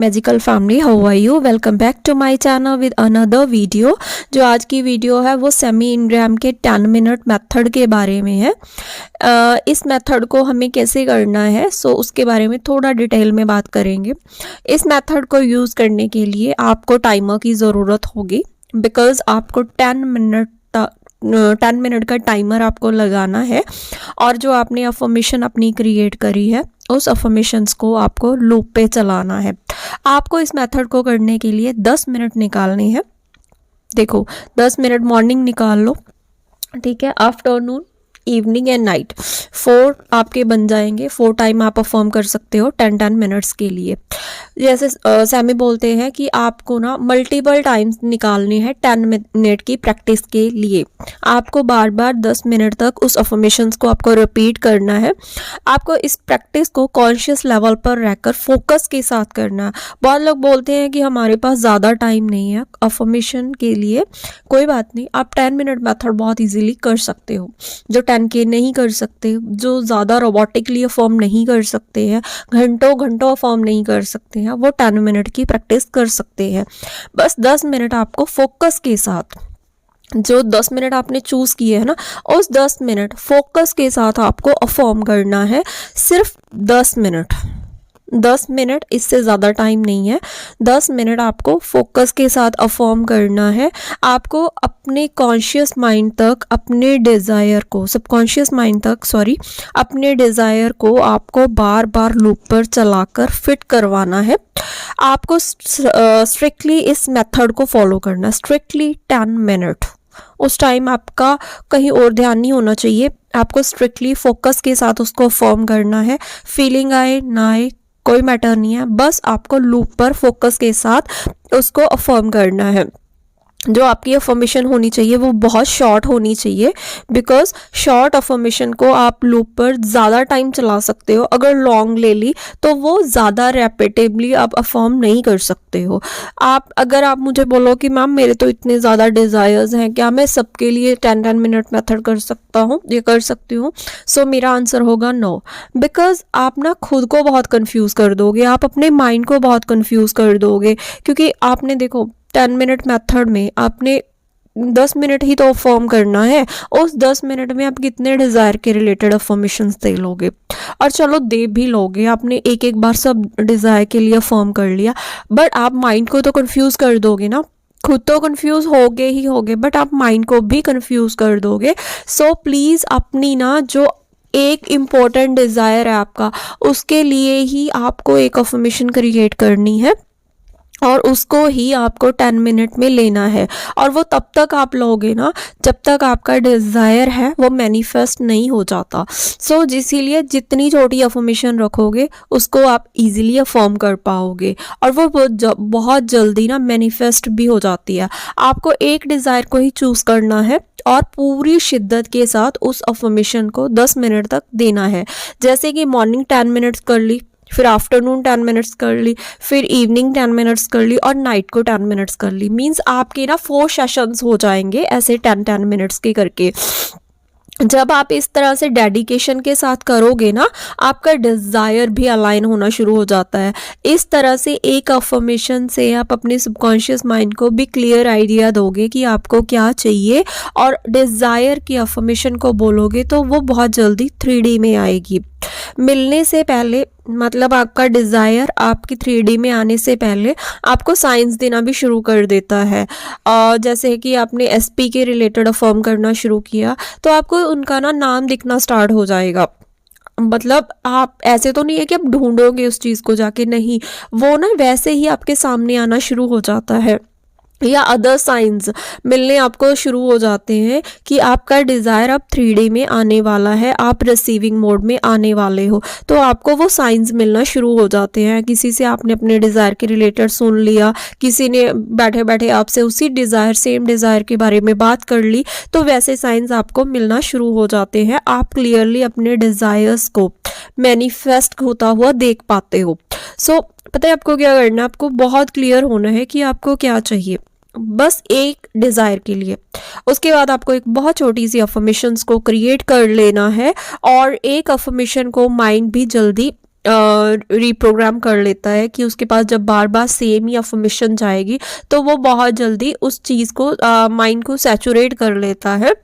Magical family, how are you? Welcome back to my channel with another video. जो आज की video है वो सेमी इनग्राम के 10 मिनट मेथड के बारे में है। इस मेथड को हमें कैसे करना है उसके बारे में थोड़ा डिटेल में बात करेंगे। इस मेथड को यूज़ करने के लिए आपको टाइमर की ज़रूरत होगी, बिकॉज़ आपको 10 मिनट का टाइमर आपको लगाना है और जो आपने अफर्मेशन अपनी क्रिएट करी है उस अफर्मेशंस को आपको लूप पे चलाना है। आपको इस मेथड को करने के लिए 10 मिनट निकालने हैं। देखो 10 मिनट मॉर्निंग निकाल लो, ठीक है, आफ्टरनून, इवनिंग एंड नाइट 4 आपके बन जाएंगे। 4 टाइम आप परफॉर्म कर सकते हो 10 मिनट्स के लिए। जैसे सैमी बोलते हैं कि आपको ना मल्टीपल टाइम्स निकालने हैं 10 मिनट की प्रैक्टिस के लिए। आपको बार बार 10 मिनट तक उस अफर्मेशंस को आपको रिपीट करना है। आपको इस प्रैक्टिस को कॉन्शियस लेवल पर रहकर फोकस के साथ करना है। बहुत लोग बोलते हैं कि हमारे पास ज़्यादा टाइम नहीं है अफर्मेशन के लिए। कोई बात नहीं, आप 10 मिनट मेथड बहुत इजीली कर सकते हो। जो 10K नहीं कर सकते, जो ज़्यादा रोबोटिकली फॉर्म नहीं कर सकते हैं, घंटों घंटों फॉर्म नहीं कर सकते हैं, वो 10 मिनट की प्रैक्टिस कर सकते हैं। बस 10 मिनट आपको फोकस के साथ, जो 10 मिनट आपने चूज़ किए है ना, उस 10 मिनट फोकस के साथ आपको अफॉर्म करना है। सिर्फ 10 मिनट, 10 मिनट, इससे ज़्यादा टाइम नहीं है। 10 मिनट आपको फोकस के साथ अफॉर्म करना है। आपको अपने कॉन्शियस माइंड तक अपने डिज़ायर को, सबकॉन्शियस माइंड तक अपने डिज़ायर को आपको बार बार लूप पर चलाकर फिट करवाना है। आपको स्ट्रिक्टली इस मेथड को फॉलो करना, स्ट्रिक्टली 10 मिनट। उस टाइम आपका कहीं और ध्यान नहीं होना चाहिए। आपको स्ट्रिक्टली फोकस के साथ उसको फॉर्म करना है। फीलिंग आए ना आए कोई मैटर नहीं है, बस आपको लूप पर फोकस के साथ उसको अफर्म करना है। जो आपकी अफर्मेशन होनी चाहिए वो बहुत शॉर्ट होनी चाहिए, बिकॉज शॉर्ट अफर्मेशन को आप लूप पर ज़्यादा टाइम चला सकते हो। अगर लॉन्ग ले ली तो वो ज़्यादा रेपिटेबली आप अफर्म नहीं कर सकते हो। अगर आप मुझे बोलो कि मैम मेरे तो इतने ज़्यादा डिज़ायर्स हैं, क्या मैं सबके लिए 10 मिनट मेथड कर सकता हूँ, ये कर सकती हूँ? सो मेरा आंसर होगा नो, बिकॉज आप ना खुद को बहुत कन्फ्यूज़ कर दोगे, आप अपने माइंड को बहुत कन्फ्यूज़ कर दोगे। क्योंकि आपने देखो 10 मिनट मेथड में आपने 10 मिनट ही तो फॉर्म करना है। उस 10 मिनट में आप कितने डिज़ायर के रिलेटेड अफर्मेशंस दे लोगे? और चलो दे भी लोगे, आपने एक बार सब डिज़ायर के लिए फॉर्म कर लिया, बट आप माइंड को तो कंफ्यूज कर दोगे ना। खुद तो कंफ्यूज होगे ही होगे, बट आप माइंड को भी कंफ्यूज कर दोगे। सो प्लीज़ अपनी ना जो एक इम्पोर्टेंट डिज़ायर है आपका, उसके लिए ही आपको एक अफर्मेशन क्रिएट करनी है और उसको ही आपको 10 मिनट में लेना है। और वो तब तक आप लोगे ना जब तक आपका डिज़ायर है वो मैनिफेस्ट नहीं हो जाता। सो इसीलिए जितनी छोटी अफर्मेशन रखोगे उसको आप इजीली अफर्म कर पाओगे और वो बहुत जल्दी ना मैनिफेस्ट भी हो जाती है। आपको एक डिज़ायर को ही चूज़ करना है और पूरी शिद्दत के साथ उस अफर्मेशन को 10 मिनट तक देना है। जैसे कि मॉर्निंग 10 मिनट्स कर ली, फिर आफ्टरनून 10 मिनट्स कर ली, फिर इवनिंग 10 मिनट्स कर ली और नाइट को 10 मिनट्स कर ली। मीन्स आपके ना 4 सेशंस हो जाएंगे ऐसे 10 मिनट्स के करके। जब आप इस तरह से डेडिकेशन के साथ करोगे ना, आपका डिज़ायर भी अलाइन होना शुरू हो जाता है। इस तरह से एक अफर्मेशन से आप अपने सबकॉन्शियस माइंड को भी क्लियर आइडिया दोगे कि आपको क्या चाहिए, और डिज़ायर की अफर्मेशन को बोलोगे तो वो बहुत जल्दी 3D में आएगी। मिलने से पहले, मतलब आपका डिज़ायर आपकी 3D में आने से पहले आपको साइंस देना भी शुरू कर देता है। जैसे कि आपने SP के रिलेटेड अफर्म करना शुरू किया तो आपको उनका ना नाम दिखना स्टार्ट हो जाएगा। मतलब आप ऐसे तो नहीं है कि आप ढूंढोगे उस चीज़ को जाके, नहीं, वो ना वैसे ही आपके सामने आना शुरू हो जाता है। या अदर साइंस मिलने आपको शुरू हो जाते हैं कि आपका डिज़ायर अब 3D में आने वाला है, आप रिसीविंग मोड में आने वाले हो। तो आपको वो साइंस मिलना शुरू हो जाते हैं। किसी से आपने अपने डिज़ायर के रिलेटेड सुन लिया, किसी ने बैठे बैठे आपसे उसी डिज़ायर, सेम डिज़ायर के बारे में बात कर ली, तो वैसे साइंस आपको मिलना शुरू हो जाते हैं। आप क्लियरली अपने डिज़ायर्स को मैनिफेस्ट होता हुआ देख पाते हो। सो पता है आपको क्या करना है? आपको बहुत क्लियर होना है कि आपको क्या चाहिए, बस एक डिज़ायर के लिए। उसके बाद आपको एक बहुत छोटी सी अफर्मेशंस को क्रिएट कर लेना है और एक अफर्मेशन को माइंड भी जल्दी रीप्रोग्राम कर लेता है कि उसके पास जब बार बार सेम ही अफर्मेशन जाएगी तो वो बहुत जल्दी उस चीज़ को माइंड को सैचुरेट कर लेता है,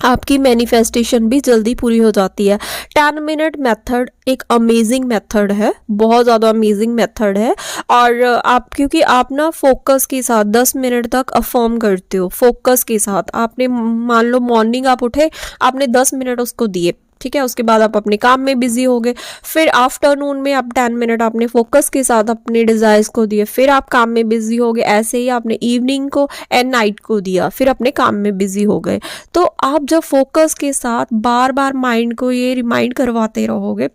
आपकी मैनिफेस्टेशन भी जल्दी पूरी हो जाती है। 10 मिनट मेथड एक अमेजिंग मेथड है, बहुत ज़्यादा अमेजिंग मेथड है। और आप क्योंकि आप ना फोकस के साथ 10 मिनट तक अफर्म करते हो, फोकस के साथ आपने मान लो मॉर्निंग आप उठे, आपने 10 मिनट उसको दिए, ठीक है, उसके बाद आप अपने काम में बिजी हो गए, फिर आफ्टरनून में आप 10 मिनट आपने फोकस के साथ अपने डिज़ायर्स को दिए, फिर आप काम में बिजी हो गए, ऐसे ही आपने इवनिंग को एंड नाइट को दिया, फिर अपने काम में बिजी हो गए। तो आप जब फोकस के साथ बार बार माइंड को ये रिमाइंड करवाते रहोगे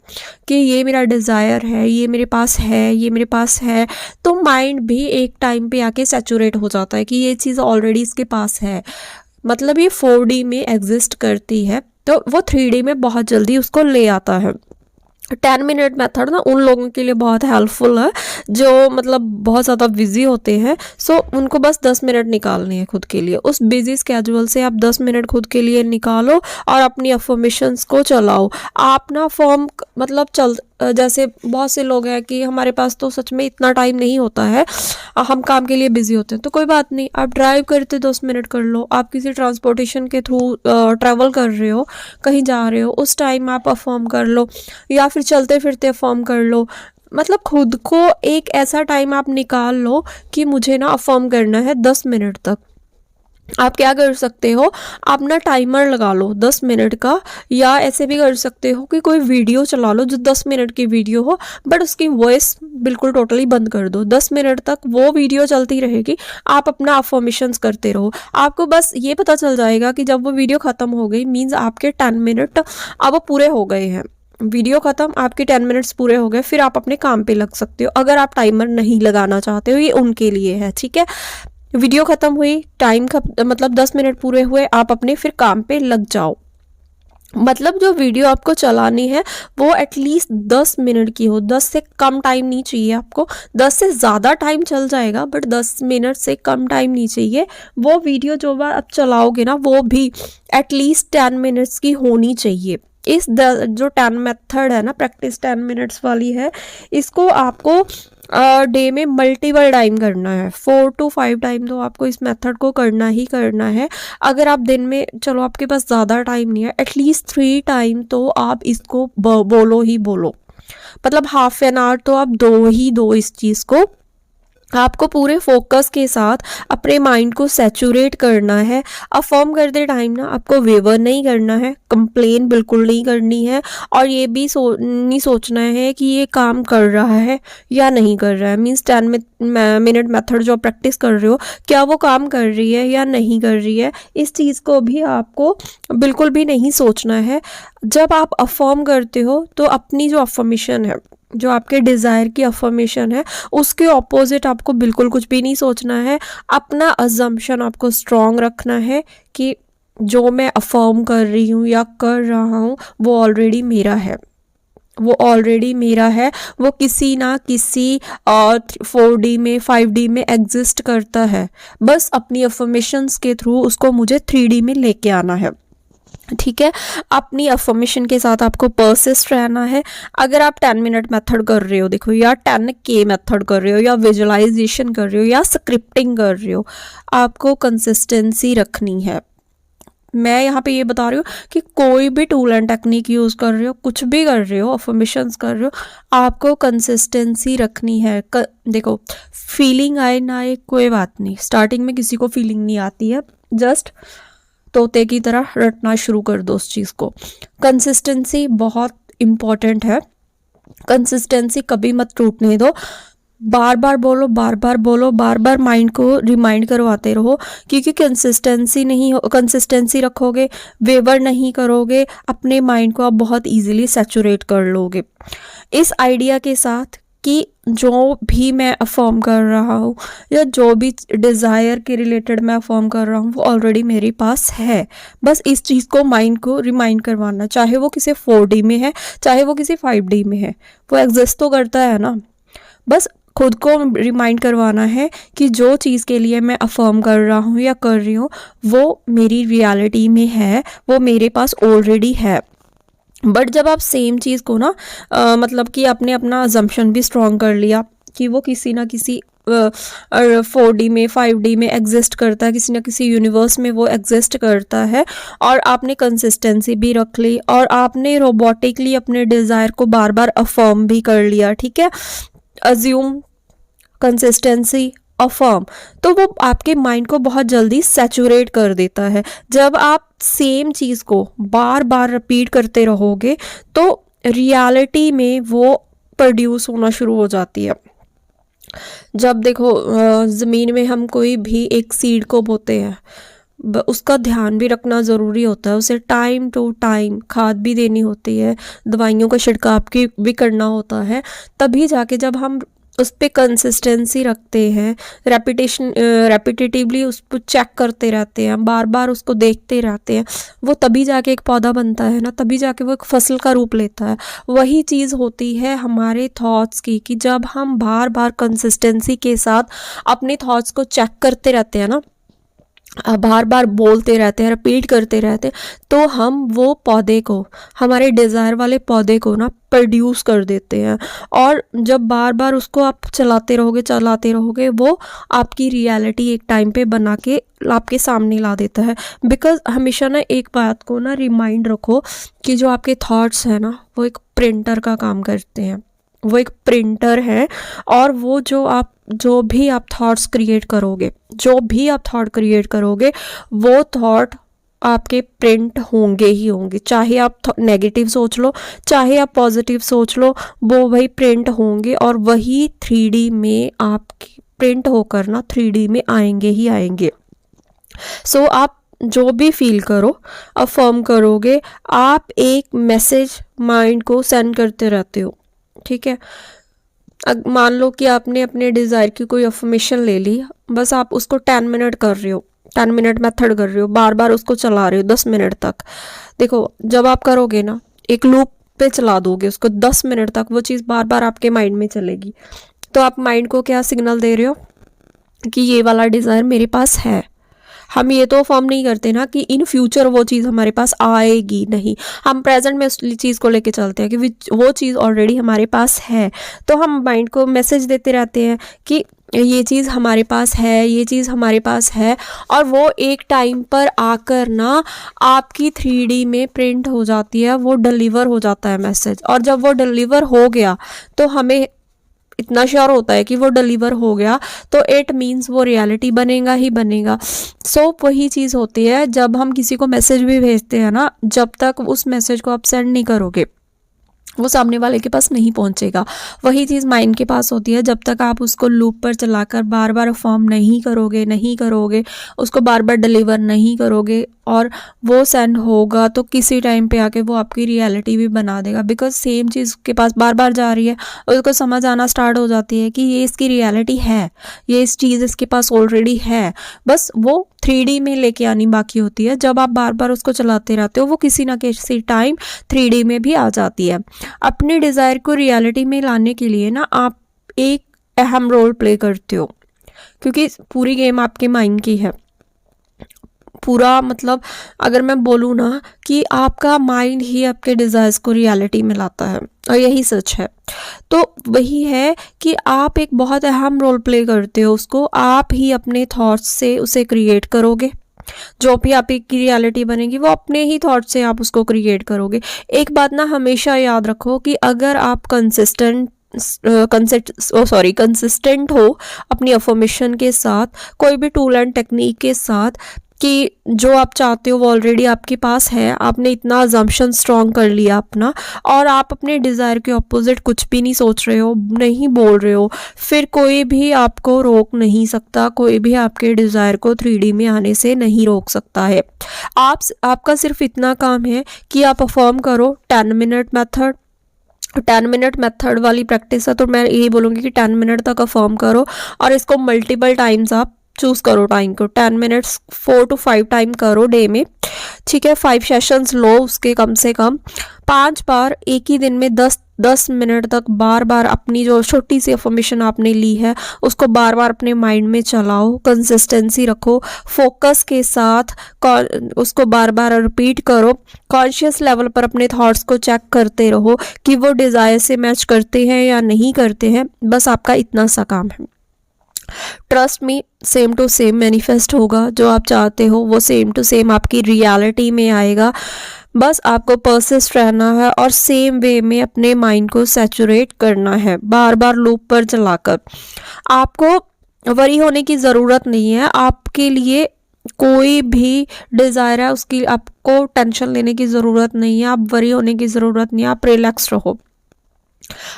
कि ये मेरा डिज़ायर है, ये मेरे पास है, ये मेरे पास है, तो माइंड भी एक टाइम पे आके सैचुरेट हो जाता है कि ये चीज़ ऑलरेडी इसके पास है, मतलब ये 4D में एग्जिस्ट करती है, तो वो 3D में बहुत जल्दी उसको ले आता है। 10 मिनट मेथड ना उन लोगों के लिए बहुत हेल्पफुल है जो मतलब बहुत ज़्यादा बिजी होते हैं, सो उनको बस 10 मिनट निकालने हैं खुद के लिए। उस बिजी स्केड्यूल से आप 10 मिनट खुद के लिए निकालो और अपनी अफर्मेशंस को चलाओ। आप ना फॉर्म मतलब जैसे बहुत से लोग हैं कि हमारे पास तो सच में इतना टाइम नहीं होता है, हम काम के लिए बिजी होते हैं, तो कोई बात नहीं, आप ड्राइव करते 10 मिनट कर लो, आप किसी ट्रांसपोर्टेशन के थ्रू ट्रैवल कर रहे हो, कहीं जा रहे हो, उस टाइम आप अफर्म कर लो, या फिर चलते फिरते अफर्म कर लो। मतलब खुद को एक ऐसा टाइम आप निकाल लो कि मुझे ना अफर्म करना है 10 मिनट तक। आप क्या कर सकते हो, आप ना टाइमर लगा लो 10 मिनट का, या ऐसे भी कर सकते हो कि कोई वीडियो चला लो जो 10 मिनट की वीडियो हो, बट उसकी वॉइस बिल्कुल टोटली बंद कर दो। 10 मिनट तक वो वीडियो चलती रहेगी, आप अपना अफर्मेशंस करते रहो। आपको बस ये पता चल जाएगा कि जब वो वीडियो ख़त्म हो गई मीन्स आपके 10 मिनट अब पूरे हो गए हैं, वीडियो ख़त्म, आपके 10 मिनट्स पूरे हो गए, फिर आप अपने काम पे लग सकते हो। अगर आप टाइमर नहीं लगाना चाहते हो, ये उनके लिए है, ठीक है। वीडियो ख़त्म हुई, टाइम मतलब 10 मिनट पूरे हुए, आप अपने फिर काम पे लग जाओ। मतलब जो वीडियो आपको चलानी है वो एटलीस्ट 10 मिनट की हो, 10 से कम टाइम नहीं चाहिए आपको। 10 से ज़्यादा टाइम चल जाएगा बट 10 मिनट से कम टाइम नहीं चाहिए। वो वीडियो जो बार आप चलाओगे ना वो भी एटलीस्ट 10 मिनट्स की होनी चाहिए। जो 10 मेथड है ना, प्रैक्टिस 10 मिनट्स वाली है, इसको आपको डे में मल्टीपल टाइम करना है, 4 to 5 टाइम तो आपको इस मेथड को करना ही करना है। अगर आप दिन में, चलो आपके पास ज़्यादा टाइम नहीं है, एटलीस्ट 3 टाइम तो आप इसको बोलो ही बोलो, मतलब हाफ एन आवर तो आप दो इस चीज़ को। आपको पूरे फोकस के साथ अपने माइंड को सैचुरेट करना है। अफर्म करते टाइम ना आपको वेवर नहीं करना है, कंप्लेन बिल्कुल नहीं करनी है, और ये भी नहीं सोचना है कि ये काम कर रहा है या नहीं कर रहा है। मीन्स 10 मिनट मेथड जो प्रैक्टिस कर रहे हो, क्या वो काम कर रही है या नहीं कर रही है, इस चीज़ को भी आपको बिल्कुल भी नहीं सोचना है। जब आप अफर्म करते हो तो अपनी जो अफर्मेशन है, जो आपके डिज़ायर की अफर्मेशन है, उसके ऑपोजिट आपको बिल्कुल कुछ भी नहीं सोचना है। अपना अजम्पशन आपको स्ट्रॉन्ग रखना है कि जो मैं अफर्म कर रही हूँ या कर रहा हूँ वो ऑलरेडी मेरा है, वो ऑलरेडी मेरा है, वो किसी ना किसी 4D में 5D में एग्जिस्ट करता है, बस अपनी अफर्मेशंस के थ्रू उसको मुझे 3D में लेके आना है, ठीक है। अपनी अफर्मेशन के साथ आपको परसिस्ट रहना है। अगर आप 10 मिनट मेथड कर रहे हो, देखो, या 10K मेथड कर रहे हो, या विजुअलाइजेशन कर रहे हो, या स्क्रिप्टिंग कर रहे हो, आपको कंसिस्टेंसी रखनी है। मैं यहाँ पे ये बता रही हूँ कि कोई भी टूल एंड टेक्निक यूज़ कर रहे हो, कुछ भी कर रहे हो, अफर्मेशंस कर रहे हो, आपको कंसिस्टेंसी रखनी है। देखो, फीलिंग आए ना आए कोई बात नहीं, स्टार्टिंग में किसी को फीलिंग नहीं आती है, जस्ट तोते की तरह रटना शुरू कर दो उस चीज़ को। कंसिस्टेंसी बहुत इम्पॉर्टेंट है, कंसिस्टेंसी कभी मत टूटने दो। बार बार बोलो, बार बार बोलो, बार बार माइंड को रिमाइंड करवाते रहो, क्योंकि कंसिस्टेंसी रखोगे, वेवर नहीं करोगे, अपने माइंड को आप बहुत इजीली सैचुरेट कर लोगे। इस आइडिया के साथ कि जो भी मैं अफर्म कर रहा हूँ या जो भी डिज़ायर के रिलेटेड मैं अफर्म कर रहा हूँ वो ऑलरेडी मेरे पास है, बस इस चीज़ को माइंड को रिमाइंड करवाना, चाहे वो किसी 4D में है, चाहे वो किसी 5D में है, वो एग्जिस्ट तो करता है ना। बस खुद को रिमाइंड करवाना है कि जो चीज़ के लिए मैं अफर्म कर रहा हूँ या कर रही हूँ वो मेरी रियलिटी में है, वो मेरे पास ऑलरेडी है। बट जब आप सेम चीज़ को ना मतलब कि आपने अपना अजम्पशन भी स्ट्रॉन्ग कर लिया कि वो किसी ना किसी 4D में 5D में एग्जिस्ट करता है, किसी ना किसी यूनिवर्स में वो एग्जिस्ट करता है, और आपने कंसिस्टेंसी भी रख ली और आपने रोबोटिकली अपने डिज़ायर को बार बार अफर्म भी कर लिया, ठीक है। अज्यूम, कंसिस्टेंसी, अफर्म, तो वो आपके माइंड को बहुत जल्दी सैचुरेट कर देता है। जब आप सेम चीज़ को बार बार रिपीट करते रहोगे तो रियलिटी में वो प्रोड्यूस होना शुरू हो जाती है। जब देखो ज़मीन में हम कोई भी एक सीड को बोते हैं, उसका ध्यान भी रखना ज़रूरी होता है, उसे टाइम टू टाइम खाद भी देनी होती है, दवाइयों का छिड़काव भी करना होता है, तभी जाके जब हम उस पर कंसिस्टेंसी रखते हैं, रेपिटेटिवली उसको चेक करते रहते हैं, बार बार उसको देखते रहते हैं, वो तभी जाके एक पौधा बनता है ना, तभी जाके वो एक फसल का रूप लेता है। वही चीज़ होती है हमारे थॉट्स की, कि जब हम बार बार कंसिस्टेंसी के साथ अपने थॉट्स को चेक करते रहते हैं ना, बार बार बोलते रहते हैं, रिपीट करते रहते हैं, तो हम वो पौधे को, हमारे डिज़ायर वाले पौधे को ना प्रोड्यूस कर देते हैं। और जब बार बार उसको आप चलाते रहोगे, वो आपकी रियलिटी एक टाइम पे बना के आपके सामने ला देता है। बिकॉज हमेशा ना एक बात को ना रिमाइंड रखो कि जो आपके थॉट्स हैं ना, वो एक प्रिंटर का काम करते हैं, वो एक प्रिंटर है, और वो जो भी आप थॉट्स क्रिएट करोगे, वो थॉट आपके प्रिंट होंगे ही होंगे। चाहे आप नेगेटिव सोच लो, चाहे आप पॉजिटिव सोच लो, वो वही प्रिंट होंगे और वही 3D में आपकी प्रिंट होकर ना 3D में आएंगे ही आएंगे। सो आप जो भी फील करो, अफर्म करोगे, आप एक मैसेज माइंड को सेंड करते रहते हो, ठीक है। मान लो कि आपने अपने डिज़ायर की कोई अफर्मेशन ले ली, बस आप उसको 10 मिनट कर रहे हो, 10 मिनट मेथड कर रहे हो, बार बार उसको चला रहे हो 10 मिनट तक। देखो जब आप करोगे ना, एक लूप पे चला दोगे उसको 10 मिनट तक, वो चीज़ बार बार आपके माइंड में चलेगी, तो आप माइंड को क्या सिग्नल दे रहे हो कि ये वाला डिज़ायर मेरे पास है। हम ये तो फॉर्म नहीं करते ना कि इन फ्यूचर वो चीज़ हमारे पास आएगी, नहीं, हम प्रेजेंट में उस चीज़ को लेके चलते हैं कि वो चीज़ ऑलरेडी हमारे पास है। तो हम माइंड को मैसेज देते रहते हैं कि ये चीज़ हमारे पास है, ये चीज़ हमारे पास है, और वो एक टाइम पर आकर ना आपकी 3D में प्रिंट हो जाती है, वो डिलीवर हो जाता है मैसेज। और जब वो डिलीवर हो गया तो हमें इतना श्योर होता है कि वो डिलीवर हो गया, तो इट मीन्स वो रियलिटी बनेगा ही बनेगा। सो वही चीज़ होती है जब हम किसी को मैसेज भी भेजते हैं ना, जब तक उस मैसेज को आप सेंड नहीं करोगे वो सामने वाले के पास नहीं पहुंचेगा। वही चीज़ माइंड के पास होती है, जब तक आप उसको लूप पर चलाकर बार बार फॉर्म नहीं करोगे, उसको बार बार डिलीवर नहीं करोगे, और वो सेंड होगा तो किसी टाइम पे आके वो आपकी रियलिटी भी बना देगा। बिकॉज सेम चीज़ के पास बार बार जा रही है, उसको समझ आना स्टार्ट हो जाती है कि ये इसकी रियलिटी है, ये इस चीज़ इसके पास ऑलरेडी है, बस वो 3D में लेके आनी बाकी होती है। जब आप बार बार उसको चलाते रहते हो, वो किसी ना किसी टाइम 3D में भी आ जाती है। अपने डिज़ायर को रियलिटी में लाने के लिए ना आप एक अहम रोल प्ले करते हो, क्योंकि पूरी गेम आपके माइंड की है। पूरा मतलब अगर मैं बोलूँ ना कि आपका माइंड ही आपके डिज़ायर्स को रियलिटी में लाता है, और यही सच है। तो वही है कि आप एक बहुत अहम रोल प्ले करते हो, उसको आप ही अपने थॉट्स से उसे क्रिएट करोगे। जो भी आपकी रियलिटी बनेगी वो अपने ही थॉट से आप उसको क्रिएट करोगे। एक बात ना हमेशा याद रखो कि अगर आप कंसिस्टेंट हो अपनी अफर्मेशन के साथ, कोई भी टूल एंड टेक्निक के साथ, कि जो आप चाहते हो वो ऑलरेडी आपके पास है, आपने इतना अजम्पशन स्ट्रॉन्ग कर लिया अपना, और आप अपने डिज़ायर के ऑपोजिट कुछ भी नहीं सोच रहे हो, नहीं बोल रहे हो, फिर कोई भी आपको रोक नहीं सकता, कोई भी आपके डिज़ायर को 3D में आने से नहीं रोक सकता है। आपका सिर्फ इतना काम है कि आप अफर्म करो 10 मिनट मेथड। 10 मिनट मेथड वाली प्रैक्टिस है, तो मैं यही बोलूँगी कि 10 मिनट तक अफर्म करो और इसको मल्टीपल टाइम्स आप चूज़ करो टाइम को, 10 मिनट्स 4 to 5 टाइम करो डे में, ठीक है। 5 सेशंस लो उसके कम से कम, 5 बार एक ही दिन में 10 मिनट तक बार बार अपनी जो छोटी सी अफर्मेशन आपने ली है उसको बार बार अपने माइंड में चलाओ, कंसिस्टेंसी रखो, फोकस के साथ उसको बार बार रिपीट करो। कॉन्शियस लेवल पर अपने थॉट्स को चेक करते रहो कि वो डिज़ायर से मैच करते हैं या नहीं करते हैं, बस आपका इतना सा काम है। Trust me, same to same manifest होगा, जो आप चाहते हो वो सेम टू सेम आपकी रियलिटी में आएगा। बस आपको परसिस्ट रहना है और सेम वे में अपने माइंड को सैचुरेट करना है, बार बार लूप पर चलाकर। आपको वरी होने की ज़रूरत नहीं है, आपके लिए कोई भी डिज़ायर है उसकी आपको टेंशन लेने की ज़रूरत नहीं है, आप वरी होने की ज़रूरत नहीं है, आप रिलैक्स रहो,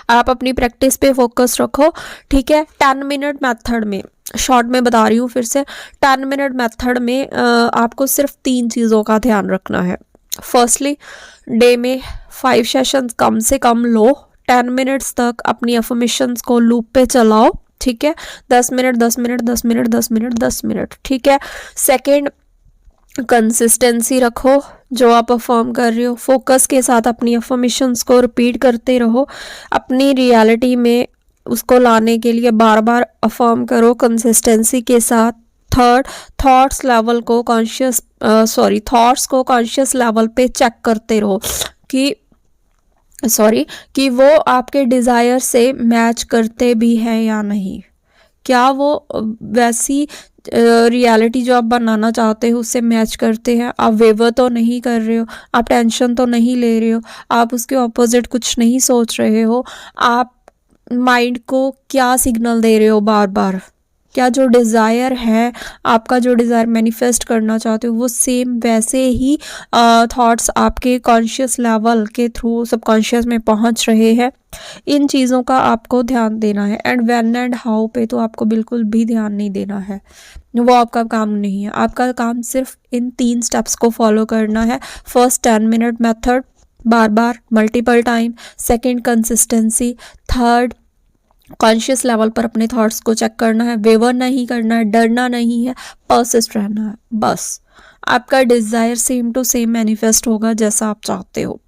आप अपनी प्रैक्टिस पे फोकस रखो, ठीक है। 10 मिनट मेथड में, शॉर्ट में बता रही हूँ फिर से, 10 मिनट मेथड में आपको सिर्फ 3 चीज़ों का ध्यान रखना है। फर्स्टली, डे में 5 सेशंस कम से कम लो, 10 मिनट्स तक अपनी अफर्मेशंस को लूप पे चलाओ, ठीक है। 10 minute 10 minute 10 minute 10 minute 10 minute, ठीक है। सेकेंड, कंसिस्टेंसी रखो, जो आप अफर्म कर रहे हो फोकस के साथ अपनी अफर्मेशंस को रिपीट करते रहो, अपनी रियलिटी में उसको लाने के लिए बार बार अफर्म करो कंसिस्टेंसी के साथ। थर्ड, थॉट्स को कॉन्शियस लेवल पे चेक करते रहो कि वो आपके डिज़ायर से मैच करते भी हैं या नहीं, क्या वो वैसी रियलिटी जो आप बनाना चाहते हो उससे मैच करते हैं, आप वेवर तो नहीं कर रहे हो, आप टेंशन तो नहीं ले रहे हो, आप उसके ऑपोजिट कुछ नहीं सोच रहे हो, आप माइंड को क्या सिग्नल दे रहे हो बार बार, क्या जो डिज़ायर है, आपका जो डिज़ायर मैनिफेस्ट करना चाहते हो वो सेम वैसे ही थॉट्स आपके कॉन्शियस लेवल के थ्रू सबकॉन्शियस में पहुंच रहे हैं। इन चीज़ों का आपको ध्यान देना है। एंड व्हेन एंड हाउ पे तो आपको बिल्कुल भी ध्यान नहीं देना है, वो आपका काम नहीं है। आपका काम सिर्फ इन 3 स्टेप्स को फॉलो करना है। फर्स्ट, 10 मिनट मेथड, बार बार multiple time. Second, consistency. Third, conscious level पर अपने थॉट्स को चेक करना है, वेवर नहीं करना है, डरना नहीं है, परसिस्ट रहना है। बस आपका desire same to same manifest होगा जैसा आप चाहते हो।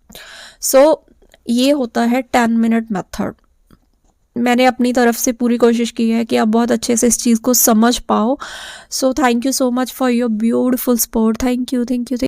सो ये होता है 10 मिनट मेथड। मैंने अपनी तरफ से पूरी कोशिश की है कि आप बहुत अच्छे से इस चीज़ को समझ पाओ। So thank you so much for your beautiful support. Thank you.